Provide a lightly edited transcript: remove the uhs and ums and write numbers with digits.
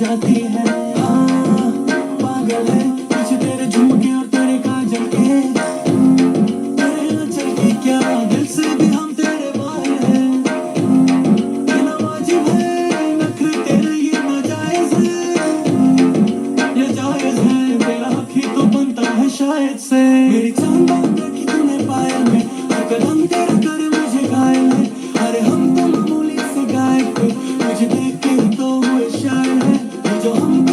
जाती है। हाँ पागल है मुझे तेरे झुमके और तेरे काजल के, तेरे आंचल के क्या दिल से भी हम तेरे वाले हैं। ये ना वाजिब है नखरे तेरे ये नाजायज है, ये जायज है तेरा हक ही तो बनता है शायद से। मेरी जान बांध रखी तूने पायल में, हर कदम तेरा करे मुझे घायल है। अरे हम तो मामूली से गायब थे, मुझे देख के ही तो हुए शायर है। ये जो हम